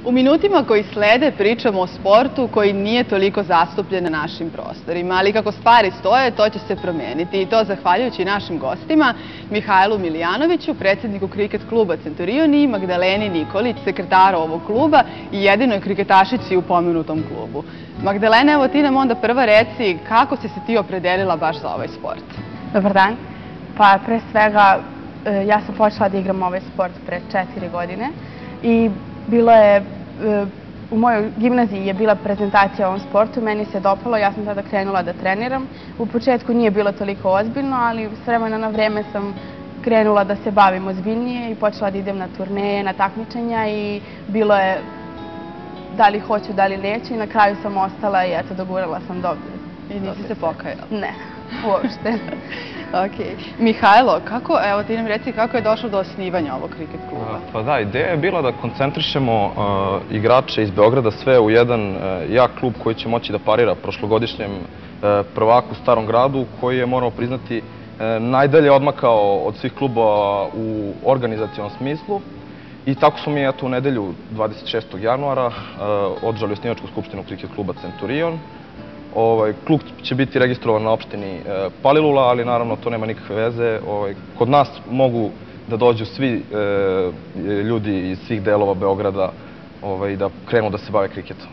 U minutima koji slede pričamo o sportu koji nije toliko zastupljen na našim prostorima, ali kako stvari stoje, to će se promeniti i to zahvaljujući našim gostima Mihajlu Milijanoviću, predsjedniku kriket kluba Centurion i Magdaleni Nikolić, sekretara ovog kluba i jedinoj kriketašici u pomenutom klubu. Magdalena, evo ti nam onda prva reci kako si se ti opredelila baš za ovaj sport? Dobar dan. Pa pre svega ja sam počela da igram ovaj sport pre 4 godine i bilo je, u mojoj gimnaziji je bila prezentacija o ovom sportu, meni se dopalo, ja sam tada krenula da treniram. U početku nije bilo toliko ozbiljno, ali s vremena na vreme sam krenula da se bavim ozbiljnije i počela da idem na turneje, na takmičenja i bilo je da li hoću, da li neću i na kraju sam ostala i eto, dogurala sam do... I nisi se pokajala? Ne, uopšte. Mihajlo, evo ti nam reci kako je došlo do osnivanja ovog kriket kluba? Pa da, ideja je bila da koncentrišemo igrače iz Beograda sve u jedan jak klub koji će moći da parira prošlogodišnjem prvaku u Starom gradu, koji je, moramo priznati, najdalje odmakao od svih klubova u organizacionom smislu. I tako smo mi u nedelju 26. januara održali osnivačku skupštinu kriket kluba Centurion. Klub će biti registrovan na opštini Palilula, ali naravno to nema nikakve veze. Kod nas mogu da dođu svi ljudi iz svih delova Beograda i da krenu da se bave kriketom.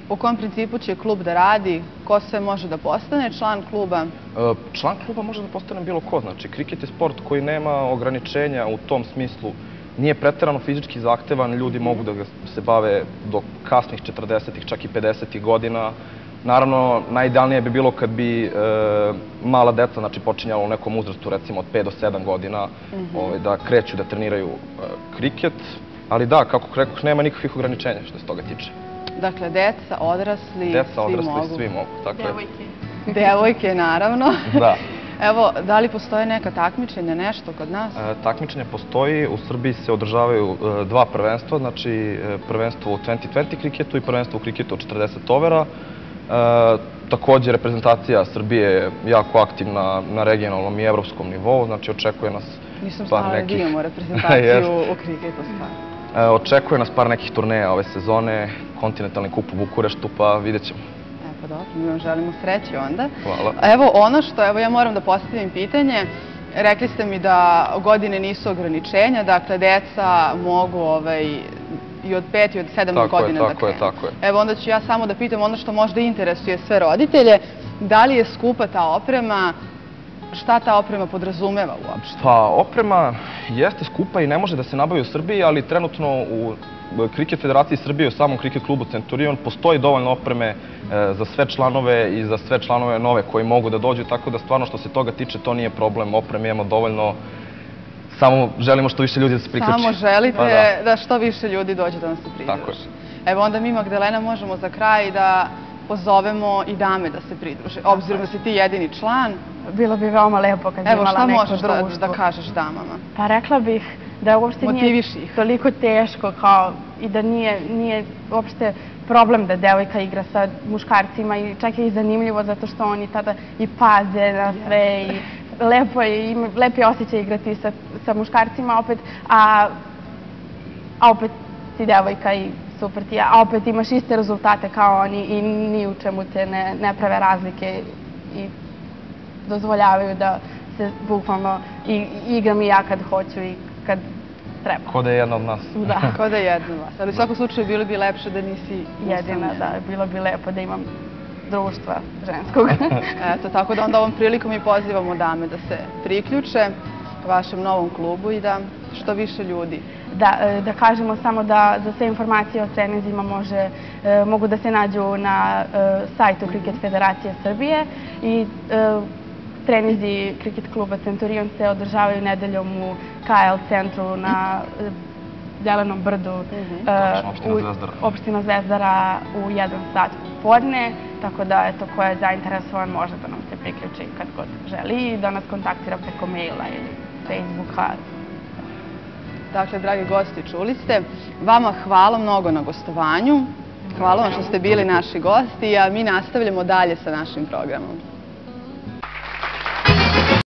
U kom principu će klub da radi? Ko sve može da postane član kluba? Član kluba može da postane bilo ko. Znači, kriket je sport koji nema ograničenja u tom smislu. Nije preterano fizički zahtevan, ljudi mogu da se bave do kasnih 40-ih, čak i 50-ih godina. Naravno, najidealnije bi bilo kad bi mala deca počinjala u nekom uzrastu, recimo od 5 do 7 godina, da kreću da treniraju kriket. Ali da, kako rekoh, nema nikakvih ograničenja što se toga tiče. Dakle, deca, odrasli, svi mogu. Devojke. Devojke, naravno. Da. Evo, da li postoje neka takmičenja, nešto kod nas? Takmičenja postoji. U Srbiji se održavaju dva prvenstva, znači prvenstvo u 2020 kriketu i prvenstvo u kriketu od 40 overa. Također, reprezentacija Srbije je jako aktivna na regionalnom i evropskom nivou, znači očekuje nas par nekih... Nisam znala da imamo reprezentaciju u kriketu stvarno. Očekuje nas par nekih turneja ove sezone, kontinentalni kup u Bukureštu, pa vidjet ćemo. Pa dobro, mi vam želimo sreće onda. Hvala. Evo ono što, ja moram da postavim pitanje, rekli ste mi da godine nisu ograničenja, dakle deca mogu i od 5 i od 7 godina da krenu. Tako je. Evo onda ću ja samo da pitam ono što možda interesuje sve roditelje, da li je skupa ta oprema, šta ta oprema podrazumeva uopšte? Pa oprema jeste skupa i ne može da se nabavi u Srbiji, ali trenutno u Kriket federaciji Srbije, u samom kriket klubu Centurion, postoji dovoljno opreme za sve članove i za sve članove nove koji mogu da dođu, tako da stvarno što se toga tiče to nije problem, opreme imamo dovoljno, samo želimo što više ljudi da se priključi. Samo želite da što više ljudi dođe da nam se pridruži. Tako je. Evo onda mi, Magdalena, možemo za kraj da pozovemo i dame da se pridruže, obzirom da si ti jedini član. Bilo bi veoma lepo kad bi imala neko društvo. Evo, šta možeš da kažeš damama? Pa rekla bih da uopšte nije toliko teško i da nije uopšte problem da devojka igra sa muškarcima i čak je i zanimljivo zato što oni tada i paze na sve i lepo je osjećaj igrati sa muškarcima a opet si devojka i super ti je, a opet imaš iste rezultate kao oni i ni u čemu te ne prave razlike i dozvoljavaju da se bukvalno igram i ja kad hoću i kad treba. Ko da je jedna od nas. Da. Ko da je jedna od vas. Ali u svakom slučaju bilo bi lepše da nisi jedina, da. Bilo bi lepo da imam društva ženskog. Eto, tako da onda ovom prilikom i pozivamo dame da se priključe vašem novom klubu i da što više ljudi. Da kažemo samo da za sve informacije o treninzima mogu da se nađu na sajtu Kriket federacije Srbije i treninzi kriket kluba Centurion se održavaju nedeljom u KL centru na Zelenom brdu, opština Zvezdara u 1 sat popodne, tako da ko je zainteresovan može da nam se priključi kad god želi i da nas kontaktira preko maila ili Facebooka. Dakle, dragi gosti, čuli ste. Vama hvala mnogo na gostovanju. Hvala vam što ste bili naši gosti, a mi nastavljamo dalje sa našim programom.